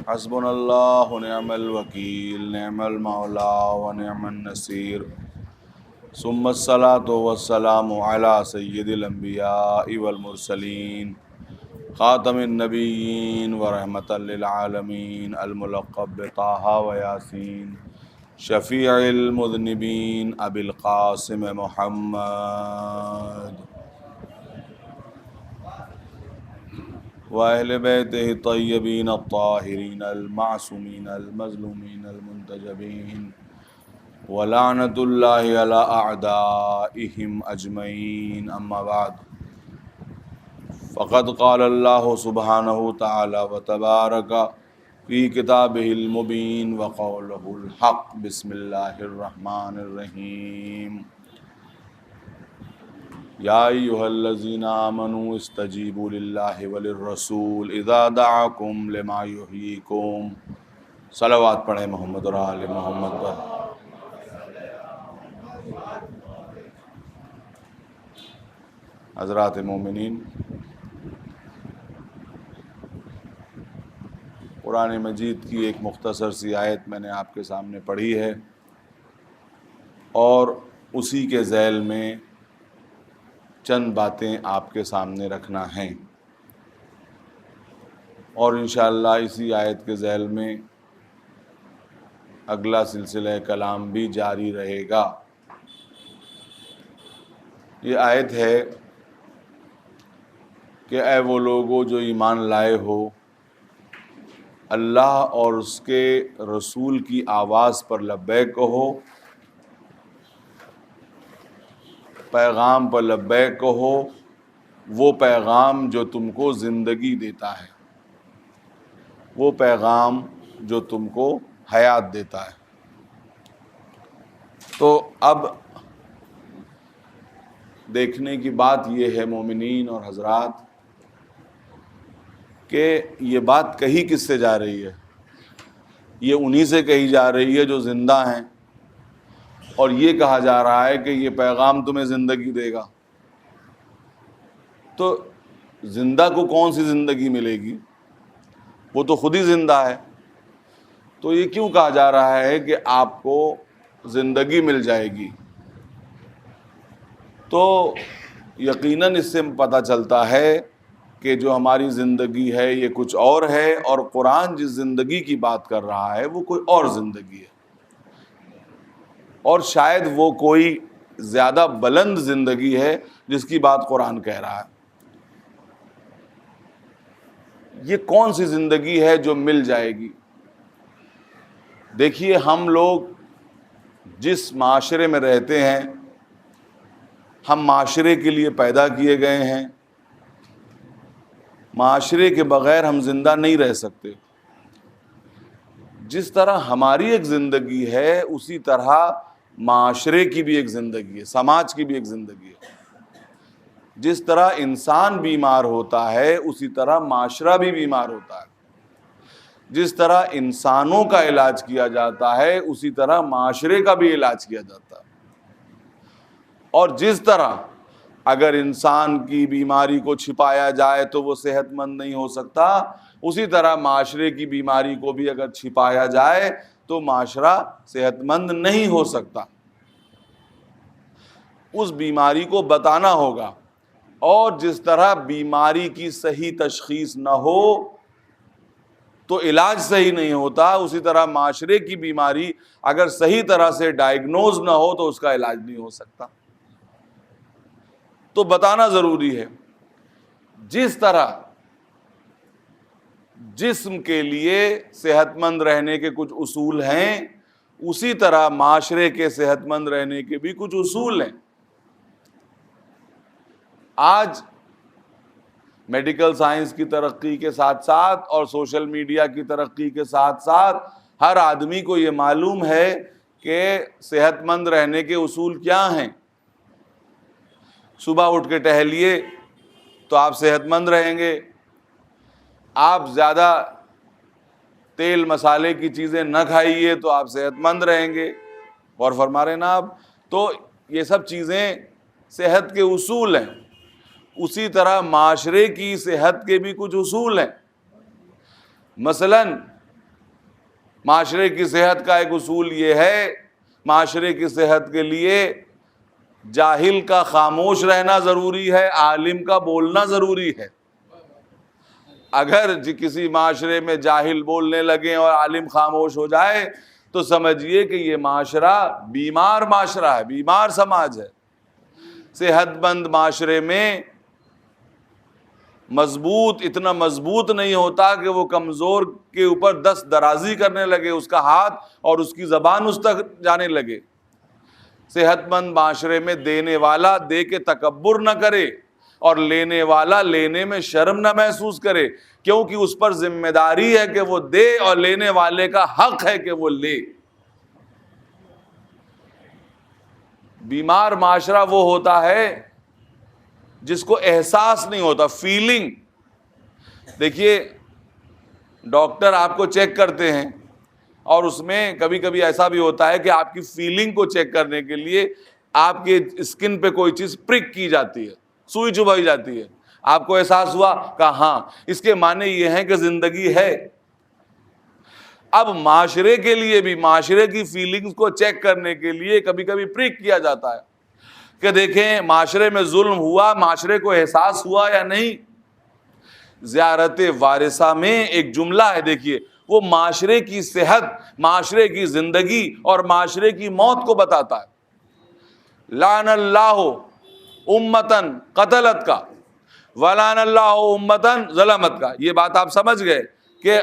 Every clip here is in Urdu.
حسبنا اللہ ونعم الوکیل، نعم المولا ونعم النصیر، ثم الصلاة والسلام علی سید الانبیاء والمرسلین، خاتم النبیین ورحمۃ للعالمین، الملقب بطٰہٰ و یاسین، شفیع المذنبین، ابی القاسم محمد وأہل بیتہ الطیبین الطاہرین المعصومین المظلومین المنتجبین، ولعنۃ اللہ علی اعدائہم اجمعین، اما بعد فقد قال اللہ سبحانہ تعالی وتبارک فی کتابہ المبین وقولہ الحق، بسم اللہ الرحمن الرحیم، یا ایہا الذین آمنوا استجیبوا للہ وللرسول اذا دعاکم لما یحییکم۔ صلوات پڑھیں محمد اور آل محمد پر۔ حضرات مومنین، قرآن مجید کی ایک مختصر سی آیت میں نے آپ کے سامنے پڑھی ہے، اور اسی کے ذیل میں چند باتیں آپ کے سامنے رکھنا ہیں، اور انشاءاللہ اسی آیت کے ذیل میں اگلا سلسلہ کلام بھی جاری رہے گا۔ یہ آیت ہے کہ اے وہ لوگو جو ایمان لائے ہو، اللہ اور اس کے رسول کی آواز پر لبیک کہو، پیغام پر لبیک کہو، وہ پیغام جو تم کو زندگی دیتا ہے، وہ پیغام جو تم کو حیات دیتا ہے۔ تو اب دیکھنے کی بات یہ ہے مومنین اور حضرات کہ یہ بات کہی کس سے جا رہی ہے؟ یہ انہی سے کہی جا رہی ہے جو زندہ ہیں، اور یہ کہا جا رہا ہے کہ یہ پیغام تمہیں زندگی دے گا۔ تو زندہ کو کون سی زندگی ملے گی؟ وہ تو خود ہی زندہ ہے۔ تو یہ کیوں کہا جا رہا ہے کہ آپ کو زندگی مل جائے گی؟ تو یقیناً اس سے پتہ چلتا ہے کہ جو ہماری زندگی ہے یہ کچھ اور ہے، اور قرآن جس زندگی کی بات کر رہا ہے وہ کوئی اور زندگی ہے، اور شاید وہ کوئی زیادہ بلند زندگی ہے جس کی بات قرآن کہہ رہا ہے۔ یہ کون سی زندگی ہے جو مل جائے گی؟ دیکھیے، ہم لوگ جس معاشرے میں رہتے ہیں، ہم معاشرے کے لیے پیدا کیے گئے ہیں، معاشرے کے بغیر ہم زندہ نہیں رہ سکتے۔ جس طرح ہماری ایک زندگی ہے اسی طرح معاشرے کی بھی ایک زندگی ہے، سماج کی بھی ایک زندگی ہے۔ جس طرح انسان بیمار ہوتا ہے اسی طرح معاشرہ بھی بیمار ہوتا ہے۔ جس طرح انسانوں کا علاج کیا جاتا ہے اسی طرح معاشرے کا بھی علاج کیا جاتا ہے، اور جس طرح اگر انسان کی بیماری کو چھپایا جائے تو وہ صحت مند نہیں ہو سکتا، اسی طرح معاشرے کی بیماری کو بھی اگر چھپایا جائے تو معاشرہ صحت مند نہیں ہو سکتا۔ اس بیماری کو بتانا ہوگا، اور جس طرح بیماری کی صحیح تشخیص نہ ہو تو علاج صحیح نہیں ہوتا، اسی طرح معاشرے کی بیماری اگر صحیح طرح سے ڈائیگنوز نہ ہو تو اس کا علاج نہیں ہو سکتا۔ تو بتانا ضروری ہے۔ جس طرح جسم کے لیے صحت مند رہنے کے کچھ اصول ہیں، اسی طرح معاشرے کے صحت مند رہنے کے بھی کچھ اصول ہیں۔ آج میڈیکل سائنس کی ترقی کے ساتھ ساتھ اور سوشل میڈیا کی ترقی کے ساتھ ساتھ ہر آدمی کو یہ معلوم ہے کہ صحت مند رہنے کے اصول کیا ہیں۔ صبح اٹھ کے ٹہلیے تو آپ صحت مند رہیں گے، آپ زیادہ تیل مسالے کی چیزیں نہ کھائیے تو آپ صحت مند رہیں گے۔ غور فرما رہے ہیں نا آپ؟ تو یہ سب چیزیں صحت کے اصول ہیں۔ اسی طرح معاشرے کی صحت کے بھی کچھ اصول ہیں۔ مثلاً معاشرے کی صحت کا ایک اصول یہ ہے، معاشرے کی صحت کے لیے جاہل کا خاموش رہنا ضروری ہے، عالم کا بولنا ضروری ہے۔ اگر کسی معاشرے میں جاہل بولنے لگے اور عالم خاموش ہو جائے تو سمجھیے کہ یہ معاشرہ بیمار معاشرہ ہے، بیمار سماج ہے۔ صحت مند معاشرے میں اتنا مضبوط نہیں ہوتا کہ وہ کمزور کے اوپر دست درازی کرنے لگے، اس کا ہاتھ اور اس کی زبان اس تک جانے لگے۔ صحت مند معاشرے میں دینے والا دے کے تکبر نہ کرے اور لینے والا لینے میں شرم نہ محسوس کرے، کیونکہ اس پر ذمہ داری ہے کہ وہ دے اور لینے والے کا حق ہے کہ وہ لے۔ بیمار معاشرہ وہ ہوتا ہے جس کو احساس نہیں ہوتا، فیلنگ۔ دیکھیے ڈاکٹر آپ کو چیک کرتے ہیں اور اس میں کبھی کبھی ایسا بھی ہوتا ہے کہ آپ کی فیلنگ کو چیک کرنے کے لیے آپ کے اسکن پہ کوئی چیز پرک کی جاتی ہے، سوئی چبھائی جاتی ہے۔ آپ کو احساس ہوا کہ ہاں، اس کے معنی یہ ہیں کہ زندگی ہے۔ اب معاشرے کے لیے بھی معاشرے کی فیلنگز کو چیک کرنے کے لیے کبھی کبھی پرک کیا جاتا ہے کہ دیکھیں معاشرے میں ظلم ہوا، معاشرے کو احساس ہوا یا نہیں۔ زیارت وارثہ میں ایک جملہ ہے، دیکھیے، وہ معاشرے کی صحت، معاشرے کی زندگی اور معاشرے کی موت کو بتاتا ہے۔ لعن اللہ امتن قتلت کا ولعن اللہ امتن ظلمت کا۔ یہ بات آپ سمجھ گئے کہ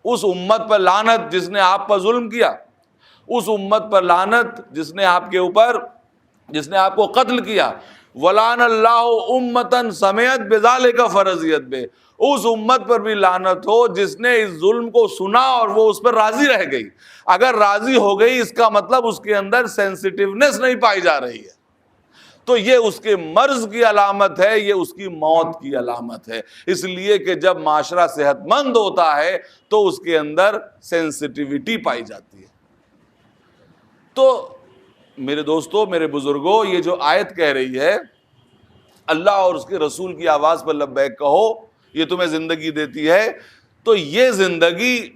اس امت پر لعنت جس نے آپ پر ظلم کیا، اس امت پر لعنت جس نے آپ کے اوپر، جس نے آپ کو قتل کیا۔ ولعن اللہ امتن سمعت بذالک فرضیت بے، اس امت پر بھی لعنت ہو جس نے اس ظلم کو سنا اور وہ اس پر راضی رہ گئی۔ اگر راضی ہو گئی اس کا مطلب اس کے اندر سینسٹیونیس نہیں پائی جا رہی ہے، تو یہ اس کے مرض کی علامت ہے، یہ اس کی موت کی علامت ہے۔ اس لیے کہ جب معاشرہ صحت مند ہوتا ہے تو اس کے اندر سینسٹیوٹی پائی جاتی ہے۔ تو میرے دوستو، میرے بزرگوں، یہ جو آیت کہہ رہی ہے اللہ اور اس کے رسول کی آواز پر لبیک کہو، یہ تمہیں زندگی دیتی ہے، تو یہ زندگی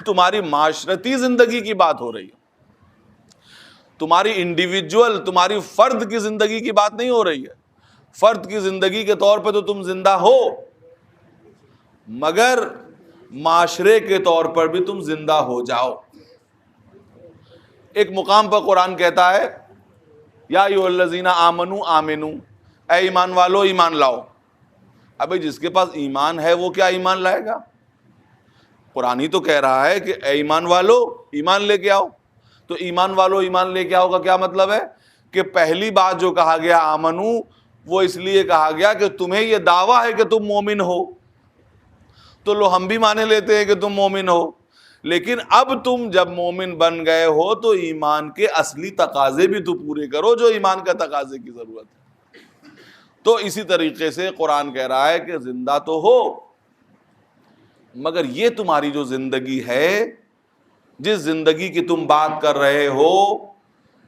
تمہاری معاشرتی زندگی کی بات ہو رہی ہے، تمہاری انڈیویجول، تمہاری فرد کی زندگی کی بات نہیں ہو رہی ہے۔ فرد کی زندگی کے طور پہ تو تم زندہ ہو، مگر معاشرے کے طور پر بھی تم زندہ ہو جاؤ۔ ایک مقام پر قرآن کہتا ہے یا ایھا الذین آمنوا آمنو، اے ایمان والو ایمان لاؤ۔ ابھی جس کے پاس ایمان ہے وہ کیا ایمان لائے گا؟ قرآن ہی تو کہہ رہا ہے کہ اے ایمان والو ایمان لے کے آؤ۔ تو ایمان والو ایمان لے کے آؤ کا کیا مطلب ہے؟ کہ پہلی بات جو کہا گیا آمنو، وہ اس لیے کہا گیا کہ تمہیں یہ دعویٰ ہے کہ تم مومن ہو، تو لو ہم بھی مانے لیتے ہیں کہ تم مومن ہو، لیکن اب تم جب مومن بن گئے ہو تو ایمان کے اصلی تقاضے بھی تو پورے کرو جو ایمان کا تقاضے کی ضرورت ہے۔ تو اسی طریقے سے قرآن کہہ رہا ہے کہ زندہ تو ہو، مگر یہ تمہاری جو زندگی ہے، جس زندگی کی تم بات کر رہے ہو،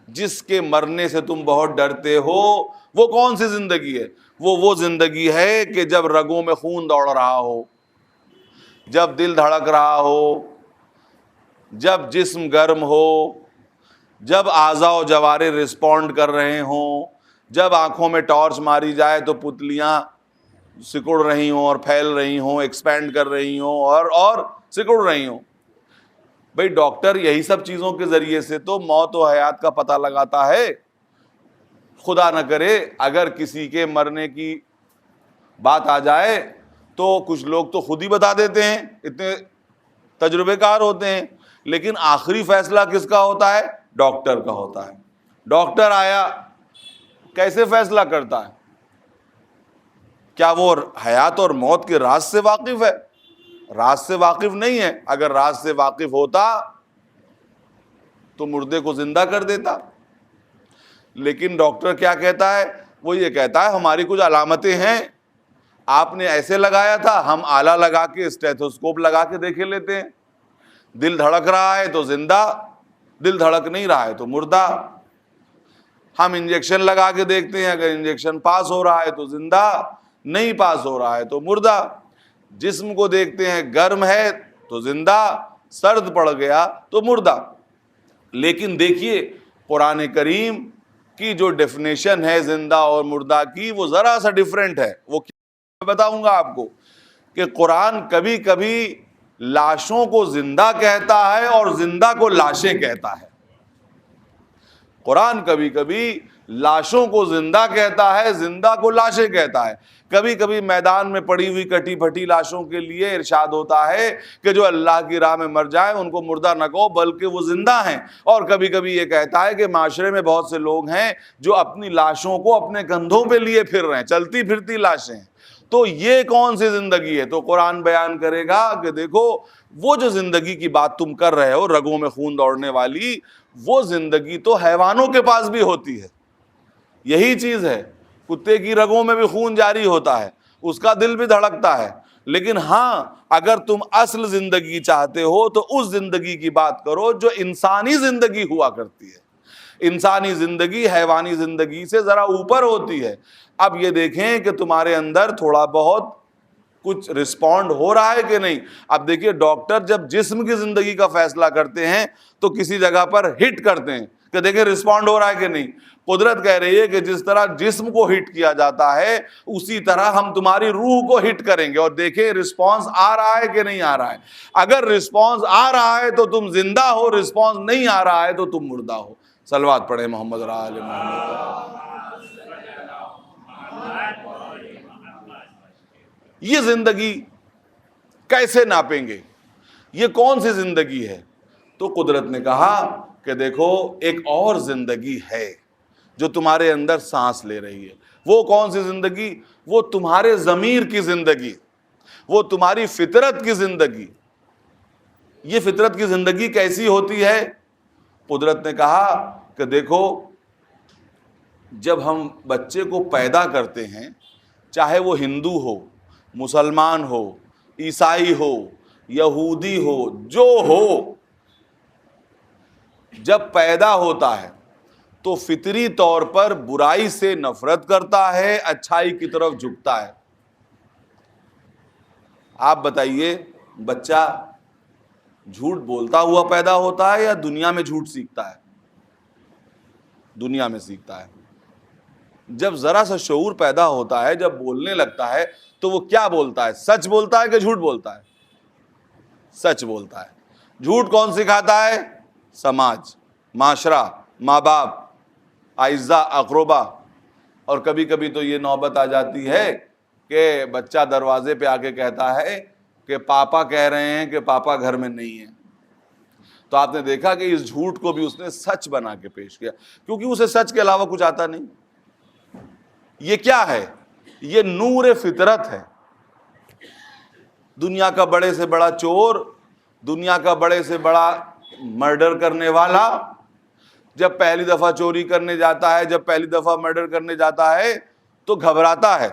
جس کے مرنے سے تم بہت ڈرتے ہو، وہ کون سی زندگی ہے؟ وہ زندگی ہے کہ جب رگوں میں خون دوڑ رہا ہو، جب دل دھڑک رہا ہو، جب جسم گرم ہو، جب اعضاء و جوارح رسپونڈ کر رہے ہوں، جب آنکھوں میں ٹارچ ماری جائے تو پتلیاں سکڑ رہی ہوں اور پھیل رہی ہوں، ایکسپینڈ کر رہی ہوں اور سکڑ رہی ہوں۔ بھئی ڈاکٹر یہی سب چیزوں کے ذریعے سے تو موت و حیات کا پتہ لگاتا ہے۔ خدا نہ کرے اگر کسی کے مرنے کی بات آ جائے تو کچھ لوگ تو خود ہی بتا دیتے ہیں، اتنے تجربے کار ہوتے ہیں، لیکن آخری فیصلہ کس کا ہوتا ہے؟ ڈاکٹر کا ہوتا ہے۔ ڈاکٹر آیا کیسے فیصلہ کرتا ہے؟ کیا وہ حیات اور موت کے راز سے واقف ہے؟ راز سے واقف نہیں ہے۔ اگر راز سے واقف ہوتا تو مردے کو زندہ کر دیتا۔ لیکن ڈاکٹر کیا کہتا ہے؟ وہ یہ کہتا ہے ہماری کچھ علامتیں ہیں، آپ نے ایسے لگایا تھا، ہم آلہ لگا کے اسٹیتھوسکوپ لگا کے دیکھے لیتے ہیں، دل دھڑک رہا ہے تو زندہ، دل دھڑک نہیں رہا ہے تو مردہ۔ ہم انجیکشن لگا کے دیکھتے ہیں، اگر انجیکشن پاس ہو رہا ہے تو زندہ، نہیں پاس ہو رہا ہے تو مردہ۔ جسم کو دیکھتے ہیں، گرم ہے تو زندہ، سرد پڑ گیا تو مردہ۔ لیکن دیکھیے قرآن کریم کی جو ڈیفینیشن ہے زندہ اور مردہ کی وہ ذرا سا ڈیفرنٹ ہے۔ وہ کیا بتاؤں گا آپ کو کہ قرآن کبھی کبھی لاشوں کو زندہ کہتا ہے اور زندہ کو لاشیں کہتا ہے۔ قرآن کبھی کبھی لاشوں کو زندہ کہتا ہے، زندہ کو لاشیں کہتا ہے۔ کبھی کبھی میدان میں پڑی ہوئی کٹی پھٹی لاشوں کے لیے ارشاد ہوتا ہے کہ جو اللہ کی راہ میں مر جائیں ان کو مردہ نہ کہو بلکہ وہ زندہ ہیں۔ اور کبھی کبھی یہ کہتا ہے کہ معاشرے میں بہت سے لوگ ہیں جو اپنی لاشوں کو اپنے کندھوں پہ لیے پھر رہے ہیں، چلتی پھرتی لاشیں۔ تو یہ کون سی زندگی ہے؟ تو قرآن بیان کرے گا کہ دیکھو وہ جو زندگی کی بات تم کر رہے ہو رگوں میں خون دوڑنے والی، وہ زندگی تو حیوانوں کے پاس بھی ہوتی ہے۔ یہی چیز ہے، کتے کی رگوں میں بھی خون جاری ہوتا ہے، اس کا دل بھی دھڑکتا ہے۔ لیکن ہاں اگر تم اصل زندگی چاہتے ہو تو اس زندگی کی بات کرو جو انسانی زندگی ہوا کرتی ہے۔ انسانی زندگی حیوانی زندگی سے ذرا اوپر ہوتی ہے۔ اب یہ دیکھیں کہ تمہارے اندر تھوڑا بہت کچھ رسپونڈ ہو رہا ہے کہ نہیں۔ اب دیکھیے ڈاکٹر جب جسم کی زندگی کا فیصلہ کرتے ہیں تو کسی جگہ پر ہٹ کرتے ہیں کہ دیکھیں رسپونڈ ہو رہا ہے کہ نہیں۔ قدرت کہہ رہی ہے کہ جس طرح جسم کو ہٹ کیا جاتا ہے اسی طرح ہم تمہاری روح کو ہٹ کریں گے اور دیکھیں رسپانس آ رہا ہے کہ نہیں آ رہا ہے۔ اگر رسپانس آ رہا ہے تو تم زندہ ہو، رسپانس نہیں آ رہا ہے تو تم مردہ ہو۔ صلوات پڑھیں محمد آل محمد۔ یہ زندگی کیسے ناپیں گے؟ یہ کون سی زندگی ہے؟ تو قدرت نے کہا کہ دیکھو ایک اور زندگی ہے جو تمہارے اندر سانس لے رہی ہے۔ وہ کون سی زندگی؟ وہ تمہارے ضمیر کی زندگی، وہ تمہاری فطرت کی زندگی۔ یہ فطرت کی زندگی کیسی ہوتی ہے؟ قدرت نے کہا کہ دیکھو جب ہم بچے کو پیدا کرتے ہیں، چاہے وہ ہندو ہو، مسلمان ہو، عیسائی ہو، یہودی ہو، جو ہو، جب پیدا ہوتا ہے تو فطری طور پر برائی سے نفرت کرتا ہے، اچھائی کی طرف جھکتا ہے۔ آپ بتائیے بچہ جھوٹ بولتا ہوا پیدا ہوتا ہے یا دنیا میں جھوٹ سیکھتا ہے؟ دنیا میں سیکھتا ہے۔ جب ذرا سا شعور پیدا ہوتا ہے، جب بولنے لگتا ہے تو وہ کیا بولتا ہے؟ سچ بولتا ہے کہ جھوٹ بولتا ہے؟ سچ بولتا ہے۔ جھوٹ کون سکھاتا ہے؟ سماج، معاشرہ، ماں باپ، اعزاء، اقربا۔ اور کبھی کبھی تو یہ نوبت آ جاتی ہے کہ بچہ دروازے پہ آ کے کہتا ہے کہ پاپا کہہ رہے ہیں کہ پاپا گھر میں نہیں ہیں۔ تو آپ نے دیکھا کہ اس جھوٹ کو بھی اس نے سچ بنا کے پیش کیا، کیونکہ اسے سچ کے علاوہ کچھ آتا نہیں۔ یہ کیا ہے؟ یہ نور فطرت ہے۔ دنیا کا بڑے سے بڑا چور، دنیا کا بڑے سے بڑا مرڈر کرنے والا جب پہلی دفعہ چوری کرنے جاتا ہے، جب پہلی دفعہ مرڈر کرنے جاتا ہے تو گھبراتا ہے،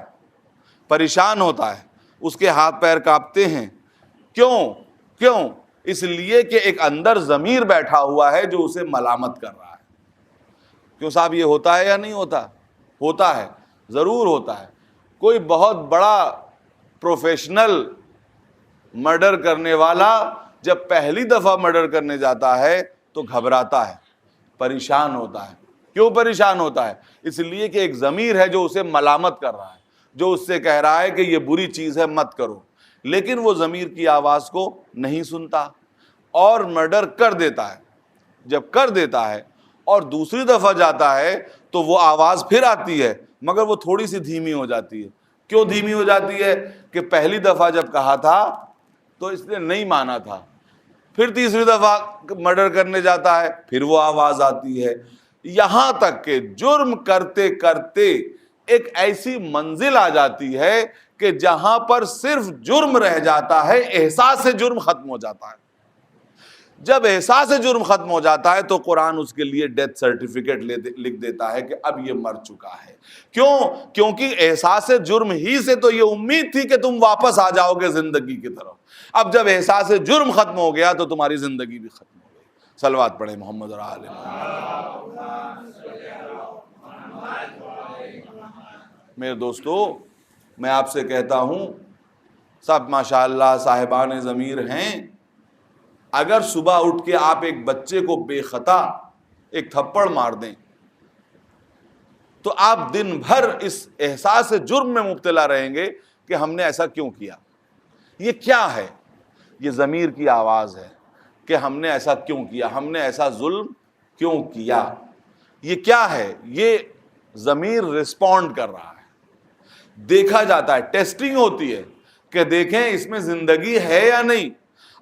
پریشان ہوتا ہے، اس کے ہاتھ پیر کانپتے ہیں۔ کیوں؟ اس لیے کہ ایک اندر ضمیر بیٹھا ہوا ہے جو اسے ملامت کر رہا ہے۔ کیوں صاحب یہ ہوتا ہے یا نہیں ہوتا؟ ہوتا ہے، ضرور ہوتا ہے۔ کوئی بہت بڑا پروفیشنل مرڈر کرنے والا جب پہلی دفعہ مرڈر کرنے جاتا ہے تو گھبراتا ہے، پریشان ہوتا ہے۔ کیوں پریشان ہوتا ہے؟ اس لیے کہ ایک ضمیر ہے جو اسے ملامت کر رہا ہے، جو اس سے کہہ رہا ہے کہ یہ بری چیز ہے مت کرو، لیکن وہ ضمیر کی آواز کو نہیں سنتا اور مرڈر کر دیتا ہے۔ جب کر دیتا ہے اور دوسری دفعہ جاتا ہے تو وہ آواز پھر آتی ہے، مگر وہ تھوڑی سی دھیمی ہو جاتی ہے۔ کیوں دھیمی ہو جاتی ہے؟ کہ پہلی دفعہ جب کہا تھا تو اس نے نہیں مانا تھا، پھر تیسری دفعہ مرڈر کرنے جاتا ہے پھر وہ آواز آتی ہے، یہاں تک کہ جرم کرتے کرتے ایک ایسی منزل آ جاتی ہے کہ جہاں پر صرف جرم رہ جاتا ہے، احساس جرم ختم ہو جاتا ہے۔ جب احساس جرم ختم ہو جاتا ہے تو قرآن اس کے لیے ڈیتھ سرٹیفکیٹ لکھ دیتا ہے کہ اب یہ مر چکا ہے۔ کیونکہ احساس جرم ہی سے تو یہ امید تھی کہ تم واپس آ جاؤ گے زندگی کی طرف۔ اب جب احساس جرم ختم ہو گیا تو تمہاری زندگی بھی ختم ہو گئی۔ صلوات پڑھیں محمد اور آل محمد۔ میرے دوستو، میں آپ سے کہتا ہوں، سب ماشاءاللہ صاحبان ضمیر ہیں، اگر صبح اٹھ کے آپ ایک بچے کو بے خطا ایک تھپڑ مار دیں تو آپ دن بھر اس احساس جرم میں مبتلا رہیں گے کہ ہم نے ایسا کیوں کیا. یہ کیا ہے؟ یہ ضمیر کی آواز ہے کہ ہم نے ایسا کیوں کیا, ہم نے ایسا ظلم کیوں کیا. یہ کیا ہے؟ یہ ضمیر رسپونڈ کر رہا ہے. دیکھا جاتا ہے, ٹیسٹنگ ہوتی ہے کہ دیکھیں اس میں زندگی ہے یا نہیں.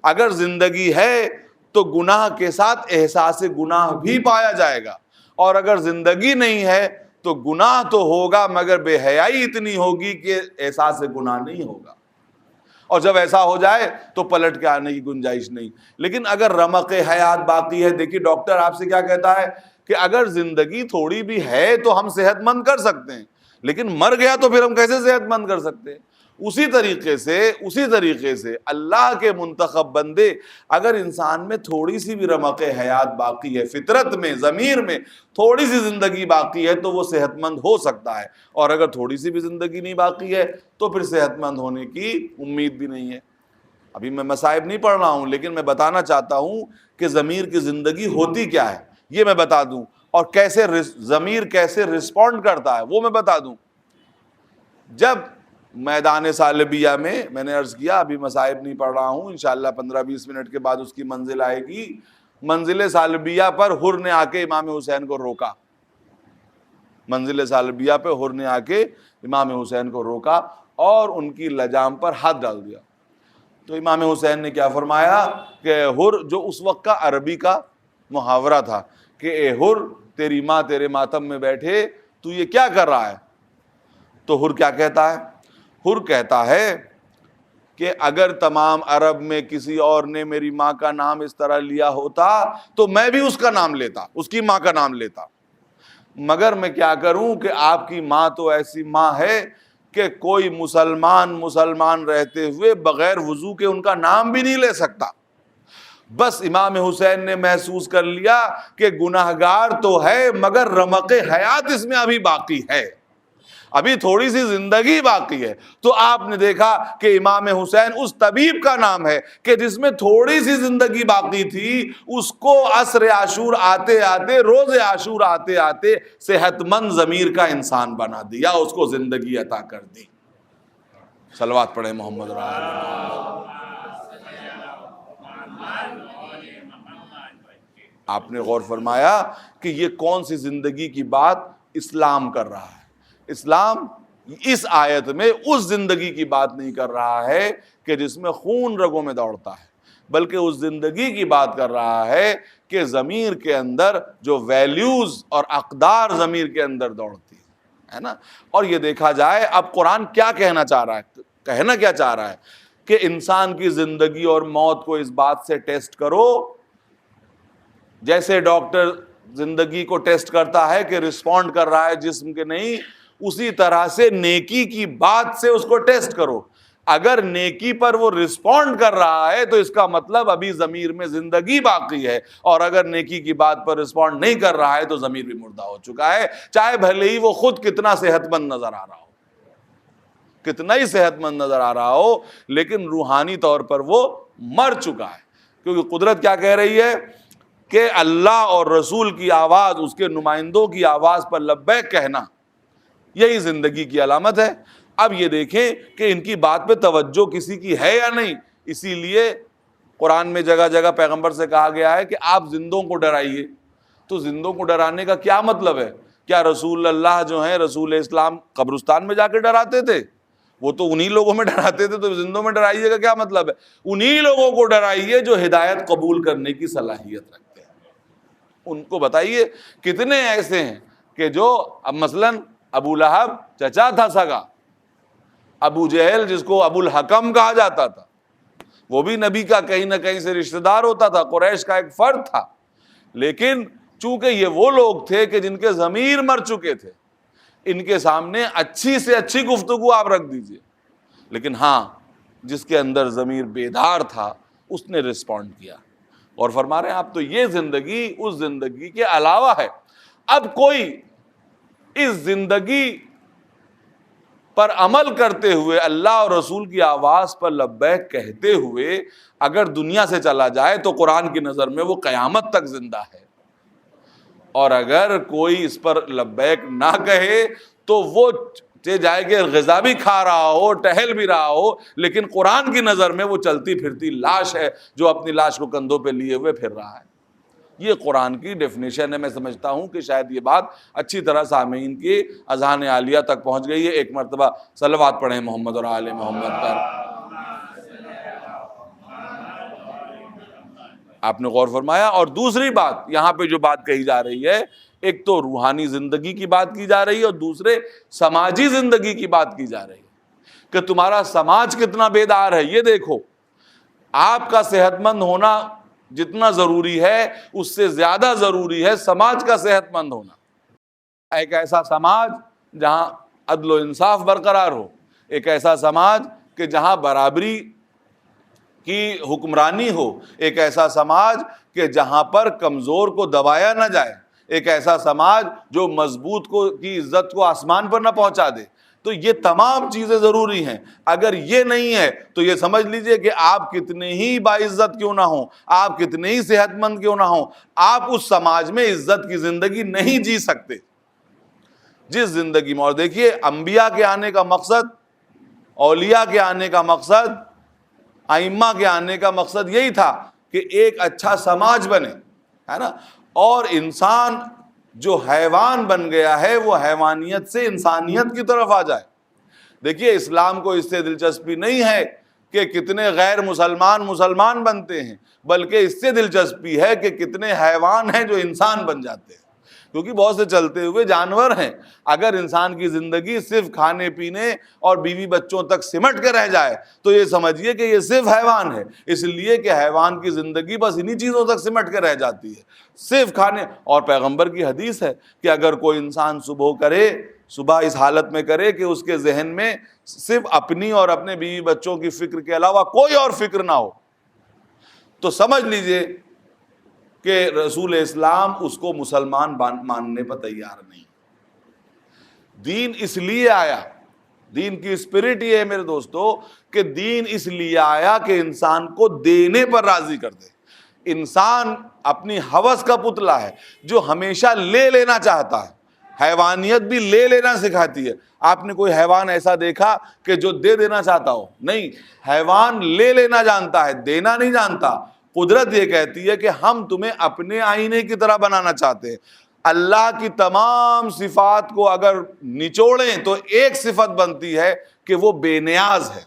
اگر زندگی ہے تو گناہ کے ساتھ احساس گناہ بھی پایا جائے گا, اور اگر زندگی نہیں ہے تو گناہ تو ہوگا مگر بے حیائی اتنی ہوگی کہ احساس گناہ نہیں ہوگا. اور جب ایسا ہو جائے تو پلٹ کے آنے کی گنجائش نہیں. لیکن اگر رمق حیات باقی ہے, دیکھیے ڈاکٹر آپ سے کیا کہتا ہے کہ اگر زندگی تھوڑی بھی ہے تو ہم صحت مند کر سکتے ہیں, لیکن مر گیا تو پھر ہم کیسے صحت مند کر سکتے ہیں. اسی طریقے سے اللہ کے منتخب بندے, اگر انسان میں تھوڑی سی بھی رمق حیات باقی ہے, فطرت میں, ضمیر میں تھوڑی سی زندگی باقی ہے تو وہ صحت مند ہو سکتا ہے, اور اگر تھوڑی سی بھی زندگی نہیں باقی ہے تو پھر صحت مند ہونے کی امید بھی نہیں ہے. ابھی میں مصائب نہیں پڑھ رہا ہوں, لیکن میں بتانا چاہتا ہوں کہ ضمیر کی زندگی ہوتی کیا ہے یہ میں بتا دوں, اور کیسے ضمیر کیسے رسپونڈ کرتا ہے وہ میں بتا دوں. جب میدان سالبیہ میں نے عرض کیا, ابھی مصائب نہیں پڑھ رہا ہوں, انشاءاللہ 15-20 منٹ کے بعد اس کی منزل آئے گی. منزل سالبیہ پر حر نے آ کے امام حسین کو روکا, منزل سالبیہ پہ حر نے آ کے امام حسین کو روکا اور ان کی لجام پر ہاتھ ڈال دیا. تو امام حسین نے کیا فرمایا کہ حر, جو اس وقت کا عربی کا محاورہ تھا کہ اے حر تیری ماں تیرے ماتم میں بیٹھے, تو یہ کیا کر رہا ہے. تو حر کیا کہتا ہے؟ حر کہتا ہے کہ اگر تمام عرب میں کسی اور نے میری ماں کا نام اس طرح لیا ہوتا تو میں بھی اس کا نام لیتا, اس کی ماں کا نام لیتا, مگر میں کیا کروں کہ آپ کی ماں تو ایسی ماں ہے کہ کوئی مسلمان رہتے ہوئے بغیر وضو کے ان کا نام بھی نہیں لے سکتا. بس امام حسین نے محسوس کر لیا کہ گناہگار تو ہے مگر رمق حیات اس میں ابھی باقی ہے, ابھی تھوڑی سی زندگی باقی ہے. تو آپ نے دیکھا کہ امام حسین اس طبیب کا نام ہے کہ جس میں تھوڑی سی زندگی باقی تھی, اس کو عصر عاشور آتے آتے, روز عاشور آتے آتے صحت مند ضمیر کا انسان بنا دیا, اس کو زندگی عطا کر دی. صلوات پڑھیں محمد رسول اللہ. آپ نے غور فرمایا کہ یہ کون سی زندگی کی بات اسلام کر رہا ہے. اسلام اس آیت میں اس زندگی کی بات نہیں کر رہا ہے کہ جس میں خون رگوں میں دوڑتا ہے, بلکہ اس زندگی کی بات کر رہا ہے کہ ضمیر کے اندر جو ویلیوز اور اقدار ضمیر کے اندر دوڑتی ہے نا. اور یہ دیکھا جائے اب قرآن کیا کہنا چاہ رہا ہے, کہنا کیا چاہ رہا ہے کہ انسان کی زندگی اور موت کو اس بات سے ٹیسٹ کرو جیسے ڈاکٹر زندگی کو ٹیسٹ کرتا ہے کہ رسپونڈ کر رہا ہے جسم کے نہیں, اسی طرح سے نیکی کی بات سے اس کو ٹیسٹ کرو. اگر نیکی پر وہ رسپونڈ کر رہا ہے تو اس کا مطلب ابھی ضمیر میں زندگی باقی ہے, اور اگر نیکی کی بات پر رسپونڈ نہیں کر رہا ہے تو ضمیر بھی مردہ ہو چکا ہے, چاہے بھلے ہی وہ خود کتنا صحت مند نظر آ رہا ہو, کتنا ہی صحت مند نظر آ رہا ہو, لیکن روحانی طور پر وہ مر چکا ہے. کیونکہ قدرت کیا کہہ رہی ہے کہ اللہ اور رسول کی آواز, اس کے نمائندوں کی آواز پر لبیک کہنا یہی زندگی کی علامت ہے. اب یہ دیکھیں کہ ان کی بات پہ توجہ کسی کی ہے یا نہیں. اسی لیے قرآن میں جگہ جگہ پیغمبر سے کہا گیا ہے کہ آپ زندوں کو ڈرائیے. تو زندوں کو ڈرانے کا کیا مطلب ہے؟ کیا رسول اللہ جو ہیں, رسول اسلام قبرستان میں جا کے ڈراتے تھے؟ وہ تو انہی لوگوں میں ڈراتے تھے, تو زندوں میں ڈرائیے کا کیا مطلب ہے؟ انہی لوگوں کو ڈرائیے جو ہدایت قبول کرنے کی صلاحیت رکھتے ہیں. ان کو بتائیے کتنے ایسے ہیں کہ جو اب مثلاً ابو لہب چچا تھا سگا, ابو جہل جس کو ابو الحکم کہا جاتا تھا وہ بھی نبی کا کہیں نہ کہیں سے رشتہ دار ہوتا تھا, قریش کا ایک فرد تھا, لیکن چونکہ یہ وہ لوگ تھے کہ جن کے ضمیر مر چکے تھے, ان کے سامنے اچھی سے اچھی گفتگو آپ رکھ دیجئے, لیکن ہاں جس کے اندر ضمیر بیدار تھا اس نے رسپونڈ کیا. اور فرما رہے ہیں آپ تو یہ زندگی اس زندگی کے علاوہ ہے. اب کوئی اس زندگی پر عمل کرتے ہوئے اللہ اور رسول کی آواز پر لبیک کہتے ہوئے اگر دنیا سے چلا جائے تو قرآن کی نظر میں وہ قیامت تک زندہ ہے، اور اگر کوئی اس پر لبیک نہ کہے تو وہ جائے کہ غذا بھی کھا رہا ہو، ٹہل بھی رہا ہو، لیکن قرآن کی نظر میں وہ چلتی پھرتی لاش ہے جو اپنی لاش کو کندھوں پہ لیے ہوئے پھر رہا ہے۔ یہ قرآن کی ڈیفینیشن ہے۔ میں سمجھتا ہوں کہ شاید یہ بات اچھی طرح سامعین کی اذہان عالیہ تک پہنچ گئی ہے۔ ایک مرتبہ صلوات پڑھیں محمد اور آل محمد پر۔ آپ نے غور فرمایا؟ اور دوسری بات یہاں پہ جو بات کہی جا رہی ہے، ایک تو روحانی زندگی کی بات کی جا رہی ہے اور دوسرے سماجی زندگی کی بات کی جا رہی ہے کہ تمہارا سماج کتنا بیدار ہے۔ یہ دیکھو، آپ کا صحت مند ہونا جتنا ضروری ہے اس سے زیادہ ضروری ہے سماج کا صحت مند ہونا۔ ایک ایسا سماج جہاں عدل و انصاف برقرار ہو، ایک ایسا سماج کہ جہاں برابری کی حکمرانی ہو، ایک ایسا سماج کہ جہاں پر کمزور کو دبایا نہ جائے، ایک ایسا سماج جو مضبوط کی عزت کو آسمان پر نہ پہنچا دے۔ تو یہ تمام چیزیں ضروری ہیں۔ اگر یہ نہیں ہے تو یہ سمجھ لیجئے کہ آپ کتنے ہی باعزت کیوں نہ ہوں، آپ کتنے ہی صحت مند کیوں نہ ہوں، آپ اس سماج میں عزت کی زندگی نہیں جی سکتے جس زندگی میں۔ اور دیکھیے، انبیاء کے آنے کا مقصد، اولیاء کے آنے کا مقصد، ائمہ کے آنے کا مقصد یہی تھا کہ ایک اچھا سماج بنے، ہے نا، اور انسان جو حیوان بن گیا ہے وہ حیوانیت سے انسانیت کی طرف آ جائے۔ دیکھیے، اسلام کو اس سے دلچسپی نہیں ہے کہ کتنے غیر مسلمان بنتے ہیں، بلکہ اس سے دلچسپی ہے کہ کتنے حیوان ہیں جو انسان بن جاتے ہیں، کیونکہ بہت سے چلتے ہوئے جانور ہیں۔ اگر انسان کی زندگی صرف کھانے پینے اور بیوی بچوں تک سمٹ کے رہ جائے تو یہ سمجھیے کہ یہ صرف حیوان ہے، اس لیے کہ حیوان کی زندگی بس انہی چیزوں تک سمٹ کے رہ جاتی ہے، صرف کھانے۔ اور پیغمبر کی حدیث ہے کہ اگر کوئی انسان صبح اس حالت میں کرے کہ اس کے ذہن میں صرف اپنی اور اپنے بیوی بچوں کی فکر کے علاوہ کوئی اور فکر نہ ہو، تو سمجھ لیجئے کہ رسول اسلام اس کو مسلمان ماننے پر تیار نہیں۔ دین اس لیے آیا، دین کی اسپرٹ یہ ہے میرے دوستو کہ دین اس لیے آیا کہ انسان کو دینے پر راضی کر دے۔ انسان اپنی ہوس کا پتلا ہے جو ہمیشہ لے لینا چاہتا ہے۔ حیوانیت بھی لے لینا سکھاتی ہے۔ آپ نے کوئی حیوان ایسا دیکھا کہ جو دے دینا چاہتا ہو؟ نہیں، حیوان لے لینا جانتا ہے، دینا نہیں جانتا۔ قدرت یہ کہتی ہے کہ ہم تمہیں اپنے آئینے کی طرح بنانا چاہتے ہیں۔ اللہ کی تمام صفات کو اگر نچوڑیں تو ایک صفت بنتی ہے کہ وہ بے نیاز ہے،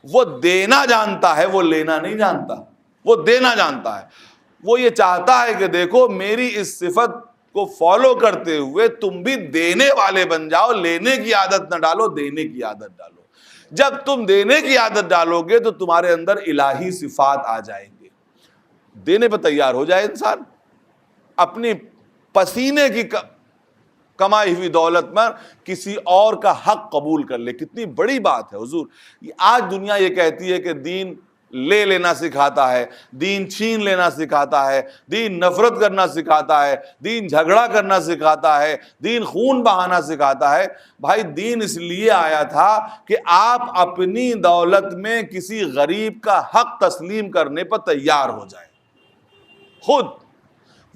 وہ دینا جانتا ہے، وہ لینا نہیں جانتا، وہ دینا جانتا ہے۔ وہ یہ چاہتا ہے کہ دیکھو میری اس صفت کو فالو کرتے ہوئے تم بھی دینے والے بن جاؤ، لینے کی عادت نہ ڈالو، دینے کی عادت ڈالو۔ جب تم دینے کی عادت ڈالو گے تو تمہارے اندر الہی صفات آ جائیں گے۔ دینے پہ تیار ہو جائے انسان، اپنی پسینے کی کمائی ہوئی دولت میں کسی اور کا حق قبول کر لے۔ کتنی بڑی بات ہے حضور۔ آج دنیا یہ کہتی ہے کہ دین لے لینا سکھاتا ہے، دین چھین لینا سکھاتا ہے، دین نفرت کرنا سکھاتا ہے، دین جھگڑا کرنا سکھاتا ہے، دین خون بہانا سکھاتا ہے۔ بھائی، دین اس لیے آیا تھا کہ آپ اپنی دولت میں کسی غریب کا حق تسلیم کرنے پر تیار ہو جائیں۔ خود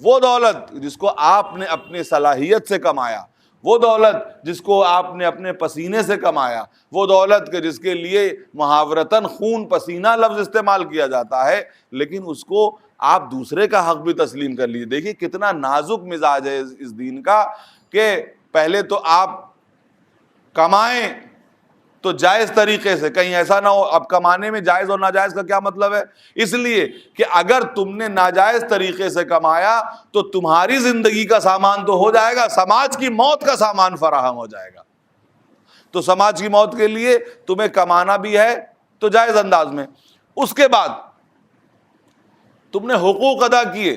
وہ دولت جس کو آپ نے اپنے صلاحیت سے کمایا، وہ دولت جس کو آپ نے اپنے پسینے سے کمایا، وہ دولت کہ جس کے لیے محاورتاً خون پسینہ لفظ استعمال کیا جاتا ہے، لیکن اس کو آپ دوسرے کا حق بھی تسلیم کر لیجیے۔ دیکھیے کتنا نازک مزاج ہے اس دین کا کہ پہلے تو آپ کمائیں تو جائز طریقے سے، کہیں ایسا نہ ہو۔ اب کمانے میں جائز اور ناجائز کا کیا مطلب ہے؟ اس لیے کہ اگر تم نے ناجائز طریقے سے کمایا تو تمہاری زندگی کا سامان تو ہو جائے گا، سماج کی موت کا سامان فراہم ہو جائے گا۔ تو سماج کی موت کے لیے تمہیں کمانا بھی ہے تو جائز انداز میں، اس کے بعد تم نے حقوق ادا کیے،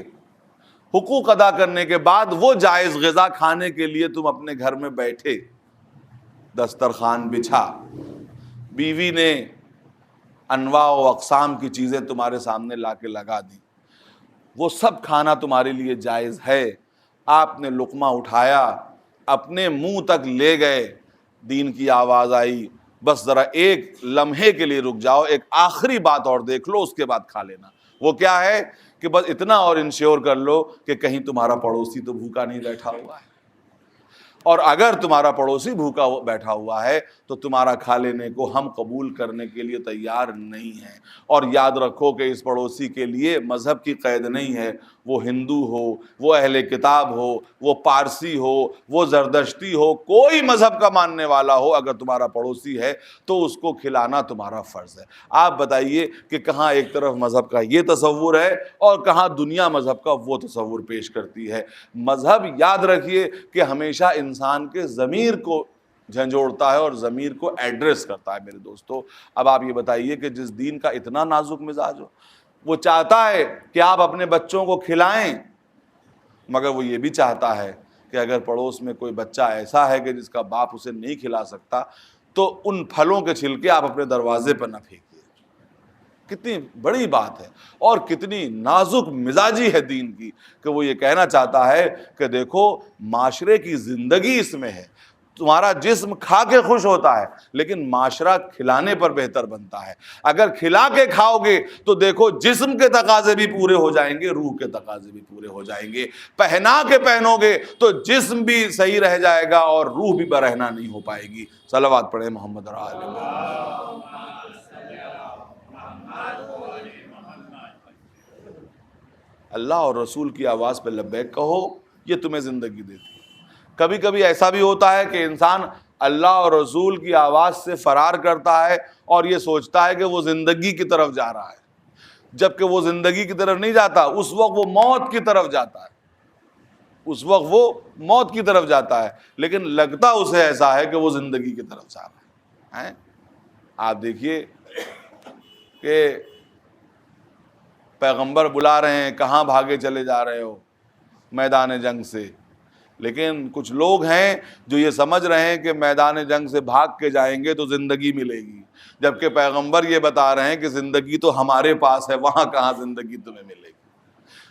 حقوق ادا کرنے کے بعد وہ جائز غذا کھانے کے لیے تم اپنے گھر میں بیٹھے، دسترخوان بچھا، بیوی نے انواع و اقسام کی چیزیں تمہارے سامنے لا کے لگا دی، وہ سب کھانا تمہارے لیے جائز ہے۔ آپ نے لقمہ اٹھایا، اپنے منہ تک لے گئے، دین کی آواز آئی، بس ذرا ایک لمحے کے لیے رک جاؤ، ایک آخری بات اور دیکھ لو، اس کے بعد کھا لینا۔ وہ کیا ہے کہ بس اتنا اور انشور کر لو کہ کہیں تمہارا پڑوسی تو بھوکا نہیں بیٹھا ہوا ہے، اور اگر تمہارا پڑوسی بھوکا بیٹھا ہوا ہے تو تمہارا کھا لینے کو ہم قبول کرنے کے لیے تیار نہیں ہیں۔ اور یاد رکھو کہ اس پڑوسی کے لیے مذہب کی قید نہیں ہے، وہ ہندو ہو، وہ اہل کتاب ہو، وہ پارسی ہو، وہ زردشتی ہو، کوئی مذہب کا ماننے والا ہو، اگر تمہارا پڑوسی ہے تو اس کو کھلانا تمہارا فرض ہے۔ آپ بتائیے کہ کہاں ایک طرف مذہب کا یہ تصور ہے اور کہاں دنیا مذہب کا وہ تصور پیش کرتی ہے۔ مذہب یاد رکھیے کہ ہمیشہ انسان کے ضمیر کو جھنجھوڑتا ہے اور ضمیر کو ایڈریس کرتا ہے میرے دوستو۔ اب آپ یہ بتائیے کہ جس دین کا اتنا نازک مزاج ہو، وہ چاہتا ہے کہ آپ اپنے بچوں کو کھلائیں، مگر وہ یہ بھی چاہتا ہے کہ اگر پڑوس میں کوئی بچہ ایسا ہے کہ جس کا باپ اسے نہیں کھلا سکتا تو ان پھلوں کے چھلکے آپ اپنے دروازے پر نہ پھینکیے۔ کتنی بڑی بات ہے اور کتنی نازک مزاجی ہے دین کی کہ وہ یہ کہنا چاہتا ہے کہ دیکھو معاشرے کی زندگی اس میں ہے۔ تمہارا جسم کھا کے خوش ہوتا ہے لیکن معاشرہ کھلانے پر بہتر بنتا ہے۔ اگر کھلا کے کھاؤ گے تو دیکھو جسم کے تقاضے بھی پورے ہو جائیں گے، روح کے تقاضے بھی پورے ہو جائیں گے۔ پہنا کے پہنو گے تو جسم بھی صحیح رہ جائے گا اور روح بھی برہنہ نہیں ہو پائے گی۔ صلوات پڑھیں محمد اور آل محمد۔ اللہ اور رسول کی آواز پہ لبیک کہو، یہ تمہیں زندگی دیتی ہے۔ کبھی کبھی ایسا بھی ہوتا ہے کہ انسان اللہ اور رسول کی آواز سے فرار کرتا ہے اور یہ سوچتا ہے کہ وہ زندگی کی طرف جا رہا ہے، جبکہ وہ زندگی کی طرف نہیں جاتا، اس وقت وہ موت کی طرف جاتا ہے، اس وقت وہ موت کی طرف جاتا ہے، لیکن لگتا اسے ایسا ہے کہ وہ زندگی کی طرف جا رہا ہے۔ آپ دیکھیے کہ پیغمبر بلا رہے ہیں، کہاں بھاگے چلے جا رہے ہو؟ میدان جنگ سے۔ لیکن کچھ لوگ ہیں جو یہ سمجھ رہے ہیں کہ میدان جنگ سے بھاگ کے جائیں گے تو زندگی ملے گی، جبکہ پیغمبر یہ بتا رہے ہیں کہ زندگی تو ہمارے پاس ہے، وہاں کہاں زندگی تمہیں ملے گی۔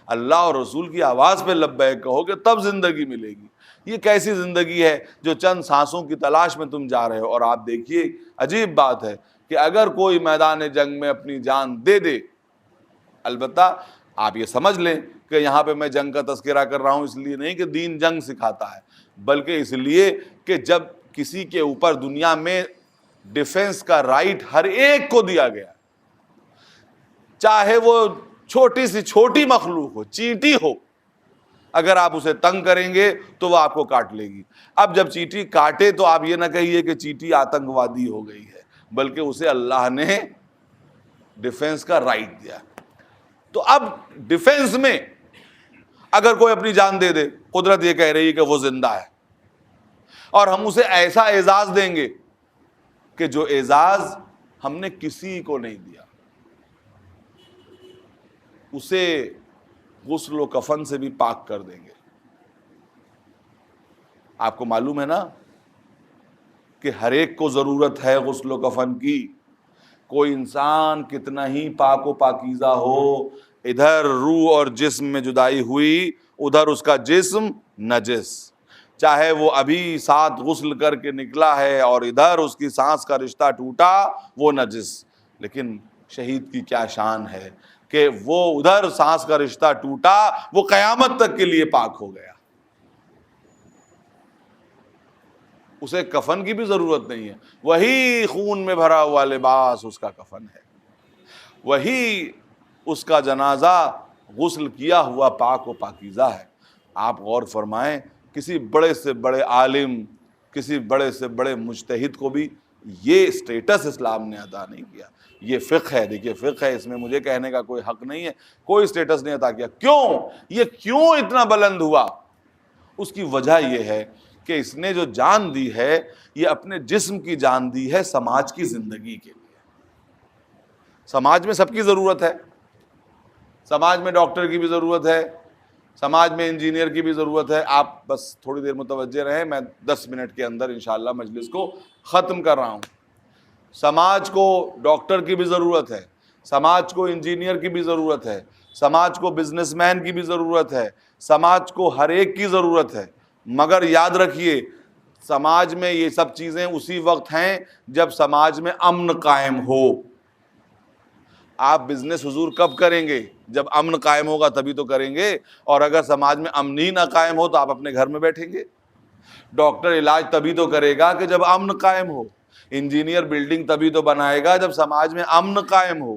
اللہ اور رسول کی آواز پہ لبیک کہو کہ تب زندگی ملے گی۔ یہ کیسی زندگی ہے جو چند سانسوں کی تلاش میں تم جا رہے ہو؟ اور آپ دیکھیے عجیب بات ہے کہ اگر کوئی میدان جنگ میں اپنی جان دے دے، البتہ آپ یہ سمجھ لیں کہ یہاں پہ میں جنگ کا تذکرہ کر رہا ہوں اس لیے نہیں کہ دین جنگ سکھاتا ہے، بلکہ اس لیے کہ جب کسی کے اوپر دنیا میں ڈیفنس کا رائٹ ہر ایک کو دیا گیا، چاہے وہ چھوٹی سی چھوٹی مخلوق ہو، چیٹی ہو، اگر آپ اسے تنگ کریں گے تو وہ آپ کو کاٹ لے گی۔ اب جب چیٹی کاٹے تو آپ یہ نہ کہیے کہ چیٹی آتنکوادی ہو گئی ہے، بلکہ اسے اللہ نے ڈیفنس کا رائٹ دیا۔ تو اب ڈیفنس میں اگر کوئی اپنی جان دے دے، قدرت یہ کہہ رہی ہے کہ وہ زندہ ہے، اور ہم اسے ایسا اعزاز دیں گے کہ جو اعزاز ہم نے کسی کو نہیں دیا، اسے غسل و کفن سے بھی پاک کر دیں گے۔ آپ کو معلوم ہے نا کہ ہر ایک کو ضرورت ہے غسل و کفن کی۔ کوئی انسان کتنا ہی پاک و پاکیزہ ہو، ادھر روح اور جسم میں جدائی ہوئی، ادھر اس کا جسم نجس، چاہے وہ ابھی ساتھ غسل کر کے نکلا ہے اور ادھر اس کی سانس کا رشتہ ٹوٹا، وہ نجس۔ لیکن شہید کی کیا شان ہے کہ وہ ادھر سانس کا رشتہ ٹوٹا، وہ قیامت تک کے لیے پاک ہو گیا، اسے کفن کی بھی ضرورت نہیں ہے۔ وہی خون میں بھرا ہوا لباس اس کا کفن ہے، وہی اس کا جنازہ غسل کیا ہوا پاک و پاکیزہ ہے۔ آپ غور فرمائیں، کسی بڑے سے بڑے عالم، کسی بڑے سے بڑے مجتہد کو بھی یہ سٹیٹس اسلام نے عطا نہیں کیا۔ یہ فقہ ہے، دیکھیے فقہ ہے، اس میں مجھے کہنے کا کوئی حق نہیں ہے، کوئی سٹیٹس نہیں عطا کیا۔ یہ کیوں اتنا بلند ہوا؟ اس کی وجہ یہ ہے کہ اس نے جو جان دی ہے، یہ اپنے جسم کی جان دی ہے سماج کی زندگی کے لیے۔ سماج میں سب کی ضرورت ہے، سماج میں ڈاکٹر کی بھی ضرورت ہے، سماج میں انجینئر کی بھی ضرورت ہے۔ آپ بس تھوڑی دیر متوجہ رہیں، میں 10 منٹ کے اندر انشاءاللہ مجلس کو ختم کر رہا ہوں۔ سماج کو ڈاکٹر کی بھی ضرورت ہے، سماج کو انجینئر کی بھی ضرورت ہے، سماج کو بزنس مین کی بھی ضرورت ہے، سماج کو ہر ایک کی ضرورت ہے، مگر یاد رکھیے سماج میں یہ سب چیزیں اسی وقت ہیں جب سماج میں امن قائم ہو. آپ بزنس حضور کب کریں گے؟ جب امن قائم ہوگا تبھی تو کریں گے. اور اگر سماج میں امن ہی نہ قائم ہو تو آپ اپنے گھر میں بیٹھیں گے. ڈاکٹر علاج تبھی تو کرے گا کہ جب امن قائم ہو. انجینئر بلڈنگ تبھی تو بنائے گا جب سماج میں امن قائم ہو.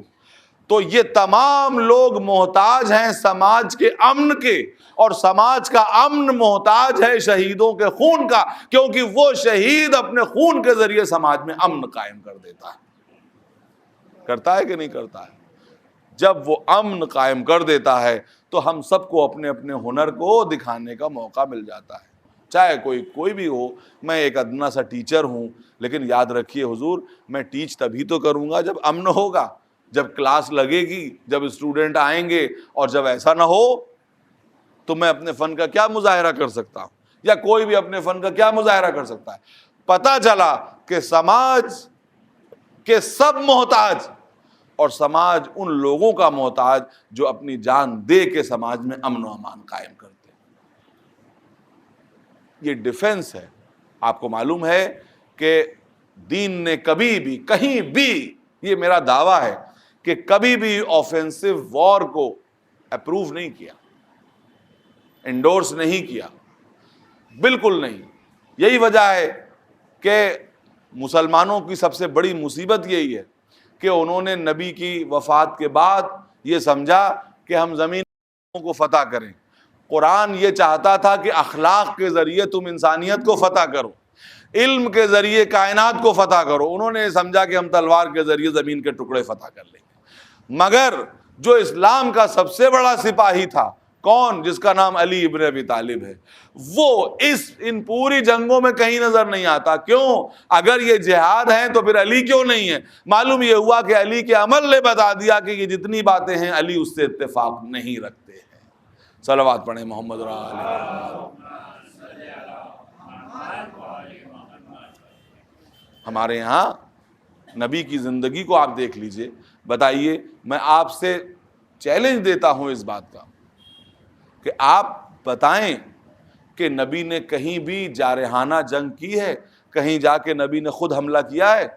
تو یہ تمام لوگ محتاج ہیں سماج کے امن کے، اور سماج کا امن محتاج ہے شہیدوں کے خون کا، کیونکہ وہ شہید اپنے خون کے ذریعے سماج میں امن قائم کر دیتا ہے. کرتا ہے کہ نہیں کرتا ہے؟ جب وہ امن قائم کر دیتا ہے تو ہم سب کو اپنے اپنے ہنر کو دکھانے کا موقع مل جاتا ہے، چاہے کوئی بھی ہو. میں ایک ادنا سا ٹیچر ہوں، لیکن یاد رکھیے حضور، میں ٹیچ تبھی تو کروں گا جب امن ہوگا، جب کلاس لگے گی، جب اسٹوڈنٹ آئیں گے. اور جب ایسا نہ ہو تو میں اپنے فن کا کیا مظاہرہ کر سکتا ہوں، یا کوئی بھی اپنے فن کا کیا مظاہرہ کر سکتا ہے؟ پتہ چلا کہ سماج کے سب محتاج، اور سماج ان لوگوں کا محتاج جو اپنی جان دے کے سماج میں امن و امان قائم کرتے ہیں. یہ ڈیفنس ہے. آپ کو معلوم ہے کہ دین نے کبھی بھی کہیں بھی، یہ میرا دعویٰ ہے کہ کبھی بھی آفینسو وار کو اپروو نہیں کیا، انڈورس نہیں کیا، بالکل نہیں. یہی وجہ ہے کہ مسلمانوں کی سب سے بڑی مصیبت یہی ہے کہ انہوں نے نبی کی وفات کے بعد یہ سمجھا کہ ہم زمین کو فتح کریں. قرآن یہ چاہتا تھا کہ اخلاق کے ذریعے تم انسانیت کو فتح کرو، علم کے ذریعے کائنات کو فتح کرو. انہوں نے سمجھا کہ ہم تلوار کے ذریعے زمین کے ٹکڑے فتح کر لیں گے. مگر جو اسلام کا سب سے بڑا سپاہی تھا، کون؟ جس کا نام علی ابن ابی طالب ہے، وہ ان پوری جنگوں میں کہیں نظر نہیں آتا. کیوں؟ اگر یہ جہاد ہیں تو پھر علی کیوں نہیں ہے؟ معلوم یہ ہوا کہ علی کے عمل نے بتا دیا کہ یہ جتنی باتیں ہیں علی اس سے اتفاق نہیں رکھتے ہیں. صلوات پڑھیں محمد ہمارے یہاں نبی کی زندگی کو آپ دیکھ لیجئے. بتائیے، میں آپ سے چیلنج دیتا ہوں اس بات کا کہ آپ بتائیں کہ نبی نے کہیں بھی جارحانہ جنگ کی ہے؟ کہیں جا کے نبی نے خود حملہ کیا ہے؟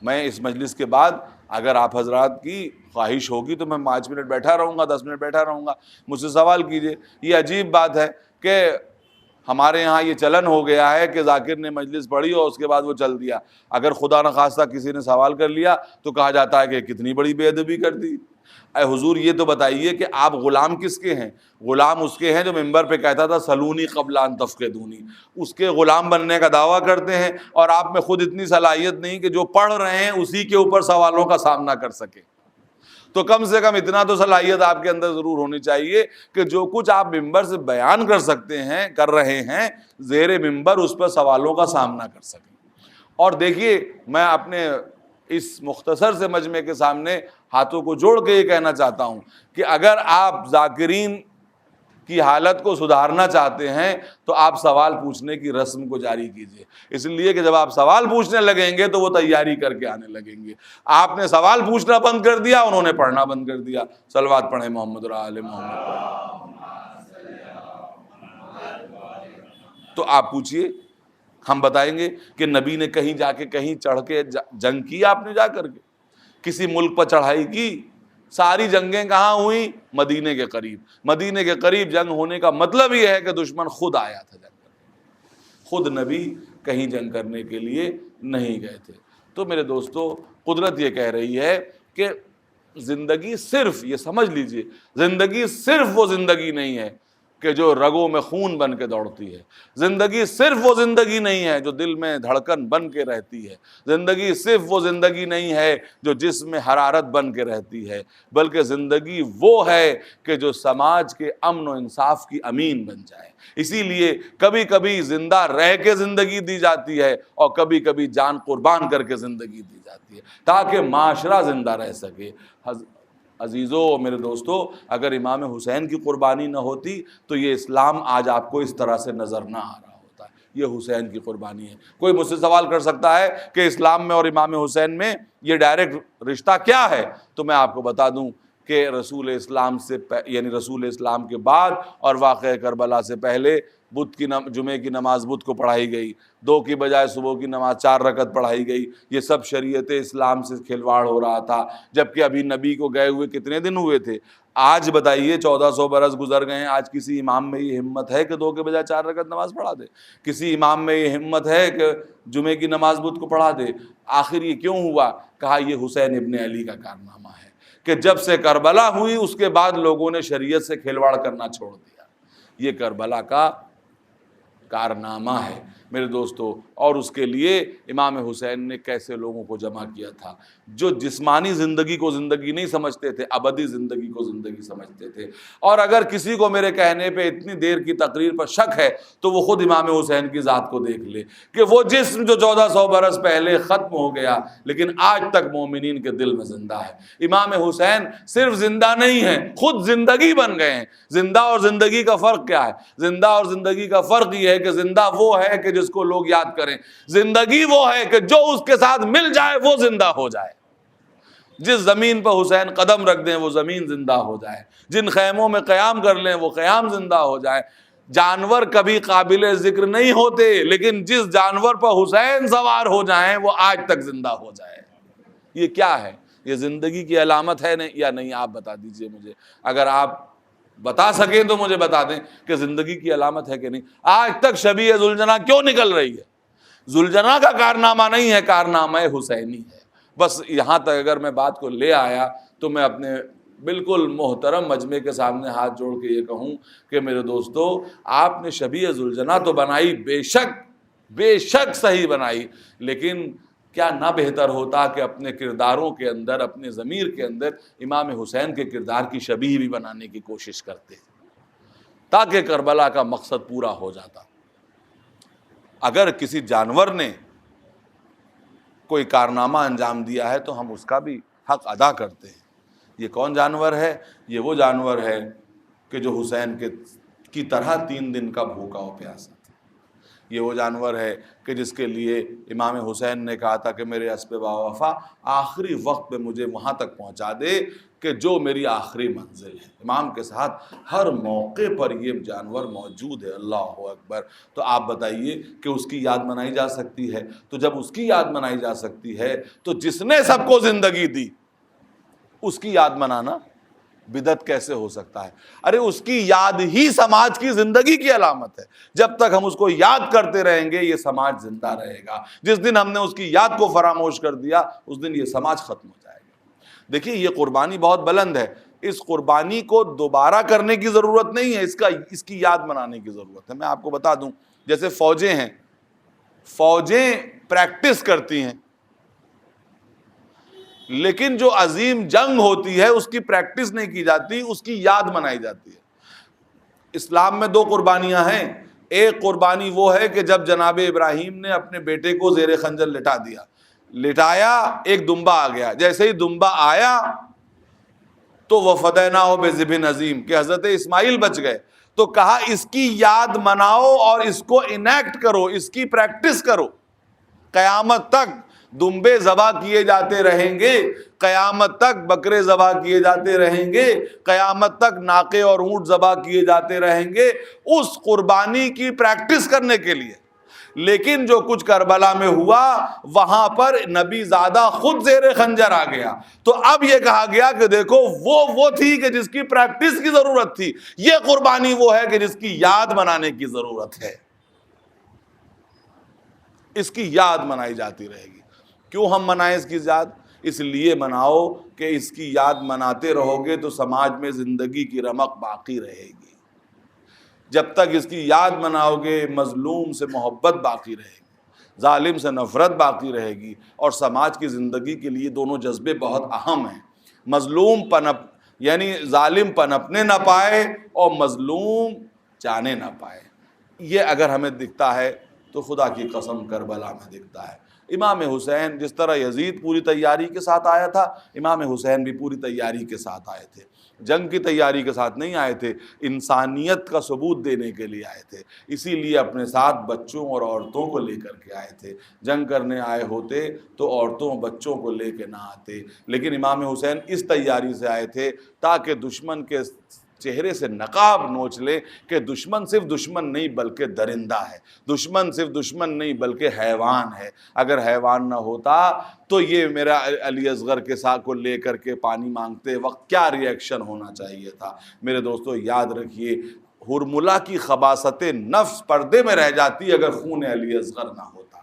میں اس مجلس کے بعد اگر آپ حضرات کی خواہش ہوگی تو میں 5 منٹ بیٹھا رہوں گا، 10 منٹ بیٹھا رہوں گا، مجھ سے سوال کیجئے. یہ عجیب بات ہے کہ ہمارے یہاں یہ چلن ہو گیا ہے کہ ذاکر نے مجلس پڑھی اور اس کے بعد وہ چل دیا. اگر خدا نخواستہ کسی نے سوال کر لیا تو کہا جاتا ہے کہ کتنی بڑی بے ادبی کر دی. اے حضور، یہ تو بتائیے کہ آپ غلام کس کے ہیں؟ غلام اس کے ہیں جو ممبر پہ کہتا تھا سلونی قبل ان تفقدونی. اس کے غلام بننے کا دعویٰ کرتے ہیں، اور آپ میں خود اتنی صلاحیت نہیں کہ جو پڑھ رہے ہیں اسی کے اوپر سوالوں کا سامنا کر سکے. تو کم سے کم اتنا تو صلاحیت آپ کے اندر ضرور ہونی چاہیے کہ جو کچھ آپ ممبر سے بیان کر سکتے ہیں، کر رہے ہیں، زیر ممبر اس پر سوالوں کا سامنا کر سکیں. اور دیکھیے، میں اپنے اس مختصر سے مجمع کے سامنے ہاتھوں کو جوڑ کے یہ کہنا چاہتا ہوں کہ اگر آپ ذاکرین کی حالت کو سدھارنا چاہتے ہیں تو آپ سوال پوچھنے کی رسم کو جاری کیجئے. اس لیے کہ جب آپ سوال پوچھنے لگیں گے تو وہ تیاری کر کے آنے لگیں گے. آپ نے سوال پوچھنا بند کر دیا، انہوں نے پڑھنا بند کر دیا. صلوات پڑھیں محمد آل محمد. تو آپ پوچھئے، ہم بتائیں گے کہ نبی نے کہیں جا کے کہیں چڑھ کے جنگ کی؟ آپ نے جا کر کے کسی ملک پر چڑھائی کی؟ ساری جنگیں کہاں ہوئی؟ مدینے کے قریب. مدینے کے قریب جنگ ہونے کا مطلب یہ ہے کہ دشمن خود آیا تھا جنگ کرنے، خود نبی کہیں جنگ کرنے کے لیے نہیں گئے تھے. تو میرے دوستو، قدرت یہ کہہ رہی ہے کہ زندگی صرف، یہ سمجھ لیجئے، زندگی صرف وہ زندگی نہیں ہے کہ جو رگوں میں خون بن کے دوڑتی ہے. زندگی صرف وہ زندگی نہیں ہے جو دل میں دھڑکن بن کے رہتی ہے. زندگی صرف وہ زندگی نہیں ہے جو جسم میں حرارت بن کے رہتی ہے، بلکہ زندگی وہ ہے کہ جو سماج کے امن و انصاف کی امین بن جائے. اسی لیے کبھی کبھی زندہ رہ کے زندگی دی جاتی ہے اور کبھی کبھی جان قربان کر کے زندگی دی جاتی ہے تاکہ معاشرہ زندہ رہ سکے. عزیزو، میرے دوستو، اگر امام حسین کی قربانی نہ ہوتی تو یہ اسلام آج آپ کو اس طرح سے نظر نہ آ رہا ہوتا. یہ حسین کی قربانی ہے. کوئی مجھ سے سوال کر سکتا ہے کہ اسلام میں اور امام حسین میں یہ ڈائریکٹ رشتہ کیا ہے؟ تو میں آپ کو بتا دوں کہ رسول اسلام سے یعنی رسول اسلام کے بعد اور واقعہ کربلا سے پہلے بدھ کی جمعے کی نماز بدھ کو پڑھائی گئی، 2 کی بجائے صبح کی نماز 4 رکعت پڑھائی گئی، یہ سب شریعت اسلام سے کھلواڑ ہو رہا تھا، جبکہ ابھی نبی کو گئے ہوئے کتنے دن ہوئے تھے؟ آج بتائیے 1400 برس گزر گئے ہیں، آج کسی امام میں یہ ہمت ہے کہ 2 کے بجائے 4 رکعت نماز پڑھا دے؟ کسی امام میں یہ ہمت ہے کہ جمعے کی نماز بدھ کو پڑھا دے؟ آخر یہ کیوں ہوا؟ کہا یہ حسین ابن علی کا کارنامہ ہے کہ جب سے کربلا ہوئی اس کے بعد لوگوں نے شریعت سے کھلواڑ کرنا چھوڑ دیا۔ یہ کربلا کا کارنامہ ہے میرے دوستو، اور اس کے لیے امام حسین نے کیسے لوگوں کو جمع کیا تھا، جو جسمانی زندگی کو زندگی نہیں سمجھتے تھے، ابدی زندگی کو زندگی سمجھتے تھے۔ اور اگر کسی کو میرے کہنے پہ اتنی دیر کی تقریر پر شک ہے تو وہ خود امام حسین کی ذات کو دیکھ لے کہ وہ جسم جو 1400 برس پہلے ختم ہو گیا لیکن آج تک مومنین کے دل میں زندہ ہے۔ امام حسین صرف زندہ نہیں ہیں، خود زندگی بن گئے ہیں۔ زندہ اور زندگی کا فرق کیا ہے؟ زندہ اور زندگی کا فرق یہ ہے کہ زندہ وہ ہے کہ جس کو لوگ یاد کریں، زندگی وہ ہے کہ جو اس کے ساتھ مل جائے وہ زندہ ہو جائے۔ جس زمین پر حسین قدم رکھ دیں وہ زمین زندہ ہو جائے، جن خیموں میں قیام کر لیں وہ قیام زندہ ہو جائے۔ جانور کبھی قابل ذکر نہیں ہوتے لیکن جس جانور پر حسین سوار ہو جائیں وہ آج تک زندہ ہو جائے۔ یہ کیا ہے؟ یہ زندگی کی علامت ہے یا نہیں؟ آپ بتا دیجئے مجھے، اگر آپ بتا سکیں تو مجھے بتا دیں کہ زندگی کی علامت ہے کہ نہیں۔ آج تک شبیہ ذوالجناح کیوں نکل رہی ہے؟ ذوالجناح کا کارنامہ نہیں ہے، کارنامہ حسینی ہے۔ بس یہاں تک اگر میں بات کو لے آیا تو میں اپنے بالکل محترم مجمع کے سامنے ہاتھ جوڑ کے یہ کہوں کہ میرے دوستو، آپ نے شبیہ ذوالجناح تو بنائی، بے شک صحیح بنائی، لیکن کیا نہ بہتر ہوتا کہ اپنے کرداروں کے اندر، اپنے ضمیر کے اندر امام حسین کے کردار کی شبیہ بھی بنانے کی کوشش کرتے تاکہ کربلا کا مقصد پورا ہو جاتا۔ اگر کسی جانور نے کوئی کارنامہ انجام دیا ہے تو ہم اس کا بھی حق ادا کرتے ہیں۔ یہ کون جانور ہے؟ یہ وہ جانور ہے کہ جو حسین کی طرح 3 دن کا بھوکا و پیاسا تھا۔ یہ وہ جانور ہے کہ جس کے لیے امام حسین نے کہا تھا کہ میرے اسب باوفا آخری وقت میں مجھے وہاں تک پہنچا دے کہ جو میری آخری منزل ہے۔ امام کے ساتھ ہر موقع پر یہ جانور موجود ہے۔ اللہ اکبر۔ تو آپ بتائیے کہ اس کی یاد منائی جا سکتی ہے؟ تو جب اس کی یاد منائی جا سکتی ہے تو جس نے سب کو زندگی دی اس کی یاد منانا بدعت کیسے ہو سکتا ہے؟ ارے اس کی یاد ہی سماج کی زندگی کی علامت ہے۔ جب تک ہم اس کو یاد کرتے رہیں گے یہ سماج زندہ رہے گا۔ جس دن ہم نے اس کی یاد کو فراموش کر دیا اس دن یہ سماج ختم ہو جائے گا۔ دیکھیے یہ قربانی بہت بلند ہے، اس قربانی کو دوبارہ کرنے کی ضرورت نہیں ہے، اس کی یاد منانے کی ضرورت ہے۔ میں آپ کو بتا دوں، جیسے فوجیں ہیں، فوجیں پریکٹس کرتی ہیں لیکن جو عظیم جنگ ہوتی ہے اس کی پریکٹس نہیں کی جاتی، اس کی یاد منائی جاتی ہے۔ اسلام میں 2 قربانیاں ہیں۔ ایک قربانی وہ ہے کہ جب جناب ابراہیم نے اپنے بیٹے کو زیر خنجر لٹایا ایک دمبا آ گیا، جیسے ہی دمبا آیا تو وَفَدَيْنَاهُ بِذِبْحٍ عَظِيمٍ کہ حضرت اسماعیل بچ گئے۔ تو کہا اس کی یاد مناؤ اور اس کو انیکٹ کرو، اس کی پریکٹس کرو، قیامت تک دمبے ذبح کیے جاتے رہیں گے، قیامت تک بکرے ذبح کیے جاتے رہیں گے، قیامت تک ناقے اور اونٹ ذبح کیے جاتے رہیں گے اس قربانی کی پریکٹس کرنے کے لیے۔ لیکن جو کچھ کربلا میں ہوا وہاں پر نبی زادہ خود زیر خنجر آ گیا، تو اب یہ کہا گیا کہ دیکھو وہ تھی کہ جس کی پریکٹس کی ضرورت تھی، یہ قربانی وہ ہے کہ جس کی یاد منانے کی ضرورت ہے۔ اس کی یاد منائی جاتی رہے گی۔ کیوں ہم منائیں اس کی یاد؟ اس لیے مناؤ کہ اس کی یاد مناتے رہو گے تو سماج میں زندگی کی رمق باقی رہے گی۔ جب تک اس کی یاد مناؤ گے مظلوم سے محبت باقی رہے گی، ظالم سے نفرت باقی رہے گی، اور سماج کی زندگی کے لیے دونوں جذبے بہت اہم ہیں۔ مظلوم یعنی ظالم پنپنے نہ پائے اور مظلوم جانے نہ پائے۔ یہ اگر ہمیں دکھتا ہے تو خدا کی قسم کربلا میں دکھتا ہے۔ امام حسین جس طرح یزید پوری تیاری کے ساتھ آیا تھا، امام حسین بھی پوری تیاری کے ساتھ آئے تھے۔ جنگ کی تیاری کے ساتھ نہیں آئے تھے، انسانیت کا ثبوت دینے کے لیے آئے تھے، اسی لیے اپنے ساتھ بچوں اور عورتوں کو لے کر کے آئے تھے۔ جنگ کرنے آئے ہوتے تو عورتوں بچوں کو لے کے نہ آتے، لیکن امام حسین اس تیاری سے آئے تھے تاکہ دشمن کے چہرے سے نقاب نوچ لے کہ دشمن صرف دشمن نہیں بلکہ درندہ ہے، دشمن صرف دشمن نہیں بلکہ حیوان ہے، اگر حیوان نہ ہوتا تو یہ میرا علی اصغر کے ساتھ کو لے کر کے پانی مانگتے وقت کیا ری ایکشن ہونا چاہیے تھا۔ میرے دوستو یاد رکھیے، ہرملہ کی خباثت نفس پردے میں رہ جاتی اگر خون علی اصغر نہ ہوتا۔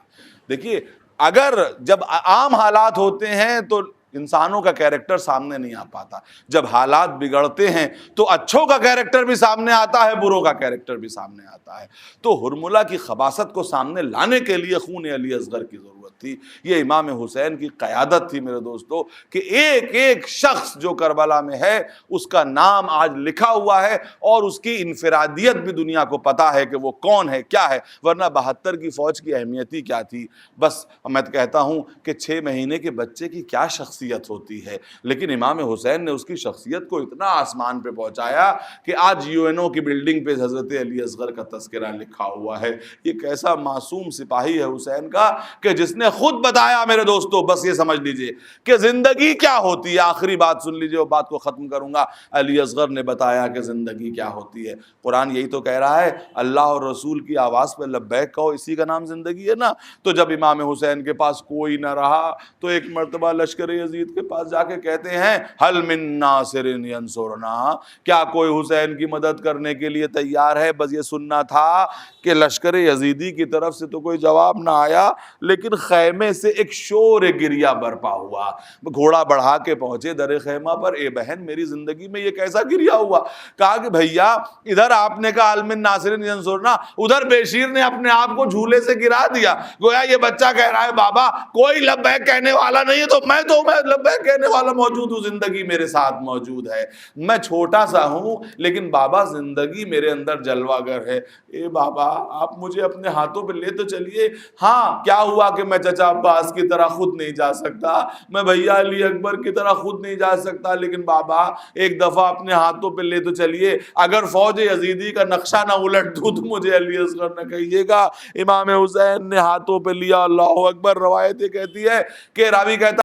دیکھیے اگر جب عام حالات ہوتے ہیں تو انسانوں کا کیریکٹر سامنے نہیں آ پاتا، جب حالات بگڑتے ہیں تو اچھوں کا کیریکٹر بھی سامنے آتا ہے، بروں کا کیریکٹر بھی سامنے آتا ہے۔ تو ہرملہ کی خباثت کو سامنے لانے کے لیے خون علی اصغر کی ضرورت تھی۔ یہ امام حسین کی قیادت تھی میرے دوستو کہ ایک ایک شخص جو کربلا میں ہے اس کا نام آج لکھا ہوا ہے اور اس کی انفرادیت بھی دنیا کو پتا ہے کہ وہ کون ہے، کیا ہے، ورنہ 72 کی فوج کی اہمیت ہی کیا تھی۔ بس میں کہتا ہوں کہ 6 مہینے کے بچے کی کیا شخصیت ہوتی ہے، لیکن امام حسین نے اس کی شخصیت کو اتنا آسمان پہ پہنچایا کہ آج UNO کی بلڈنگ پہ حضرت علی اصغر کا تذکرہ لکھا ہوا ہے۔ یہ کیسا معصوم سپاہی ہے حسین کا کہ جس نے خود بتایا میرے دوستو، بس یہ سمجھ لیجئے کہ زندگی کیا ہوتی ہے۔ آخری بات سن لیجئے اور بات کو ختم کروں گا۔ علی اصغر نے بتایا کہ زندگی کیا ہوتی ہے۔ قرآن یہی تو کہہ رہا ہے، اللہ اور رسول کی آواز پہ لبیک کہو، اسی کا نام زندگی ہے نا۔ تو جب امام حسین کے پاس کوئی نہ رہا تو ایک مرتبہ لشکر یزید کے پاس جا کے کہتے ہیں حل من ناصر ینصرنا، کیا کوئی حسین کی مدد کرنے کے لیے تیار ہے؟ بس یہ سننا تھا کہ لشکر یزیدی کی طرف سے تو کوئی جواب نہ آیا، لیکن خیمے سے ایک شور گریہ برپا ہوا۔ گھوڑا بڑھا کے پہنچے در خیمہ پر، اے بہن میری زندگی میں یہ کیسا گریہ ہوا؟ کہا کہ بھیا ادھر آپ نے کہا حل من ناصر ینصرنا، ادھر بیشیر نے اپنے آپ کو جھولے سے گرا دیا۔ گویا یہ بچہ کہہ رہا ہے بابا کوئی لبیک کہنے والا نہیں ہے تو میں لبیک کہنے والا موجود ہوں، زندگی میرے ساتھ موجود ہے، میں چھوٹا سا ہوں لیکن بابا زندگی میرے اندر جلوہ گر ہے۔ اے بابا آپ مجھے اپنے ہاتھوں پہ لے تو چلیے، ہاں کیا ہوا کہ میں چچا عباس کی طرح خود نہیں جا سکتا، میں بھیا علی اکبر کی طرح خود نہیں جا سکتا، لیکن بابا ایک دفعہ اپنے ہاتھوں پہ لے تو چلیے، اگر فوج یزیدی کا نقشہ نہ الٹ دوں تو مجھے علی اصغر نہ کہیے گا۔ امام حسین نے ہاتھوں پہ لیا، اللہ اکبر۔ روایت کہتی ہے کہ راوی کہتا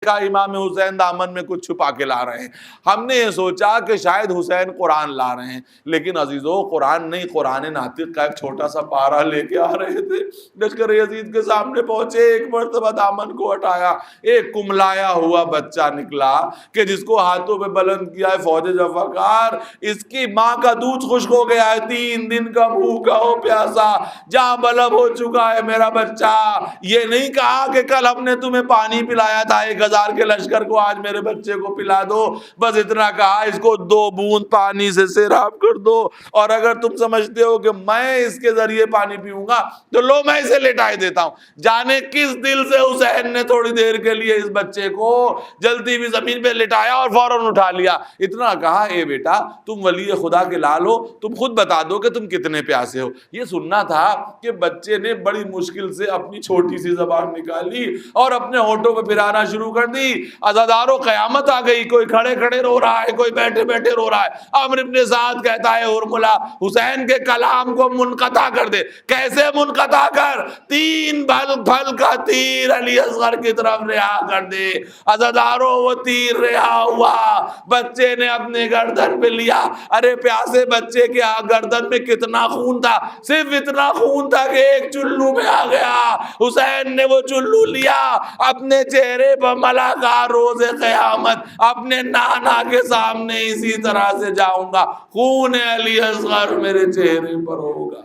کا امام حسین دامن میں کچھ چھپا کے لا رہے ہیں۔ ہم نے یہ سوچا کہ شاید حسین قرآن لا رہے ہیں، لیکن عزیزو قرآن نہیں، قرآن ناطق کا ایک چھوٹا سا پارہ لے کے آ رہے تھے۔ لشکر یزید کے سامنے پہنچے، ایک مرتبہ دامن کو ہٹایا، ایک کملایا ہوا بچہ نکلا کہ جس کو ہاتھوں پہ بلند کیا ہے فوج ذوالفقار، اس کی ماں کا دودھ خشک ہو گیا ہے، 3 دن کا بھوکا ہو پیاسا، جاں بلب ہو چکا ہے میرا بچہ۔ یہ نہیں کہا کہ کل ہم نے تمہیں پانی پلایا تھا 1000 کے لشکر کو، آج میرے بچے کو پلا دو، بس اتنا کہا اس کو 2 بوند پانی سے سیراب کر دو، اور اگر تم سمجھتے ہو کہ میں اس کے ذریعے پانی پیوں گا تو لو میں اسے لٹائے دیتا ہوں۔ جانے کس دل سے حسین نے تھوڑی دیر کے لیے اس بچے کو جلتی ہوئی زمین پہ لٹایا اور فوراً اٹھا لیا، اتنا کہا اے بیٹا تم ولی خدا کے لال ہو، تم خود بتا دو کہ تم کتنے پیاسے ہو۔ یہ سننا تھا کہ بچے نے بڑی مشکل سے اپنی چھوٹی سی زبان نکالی اور اپنے ہونٹوں پہ پھرانا شروع کر دی۔ عزادارو قیامت آ گئی، کوئی کھڑے کھڑے رو رہا ہے، کوئی بیٹھے بیٹھے رو رہا ہے۔ عمرو بن سعد کہتا ہے ہرملہ حسین کے کلام کو منقطع کر دے۔ کیسے منقطع کر؟ 3 پھل کا تیر علی اصغر کی طرف رہا کر دے۔ عزادارو وہ تیر رہا ہوا، بچے نے اپنے گردن پہ لیا۔ ارے پیاسے بچے کے گردن میں کتنا خون تھا؟ صرف اتنا خون تھا کہ ایک چلو میں آ گیا۔ حسین نے وہ چلو لیا، اپنے چہرے پر ملا کہا روز قیامت اپنے نانا کے سامنے اسی طرح سے جاؤں گا، خون علی اصغر میرے چہرے پر ہوگا۔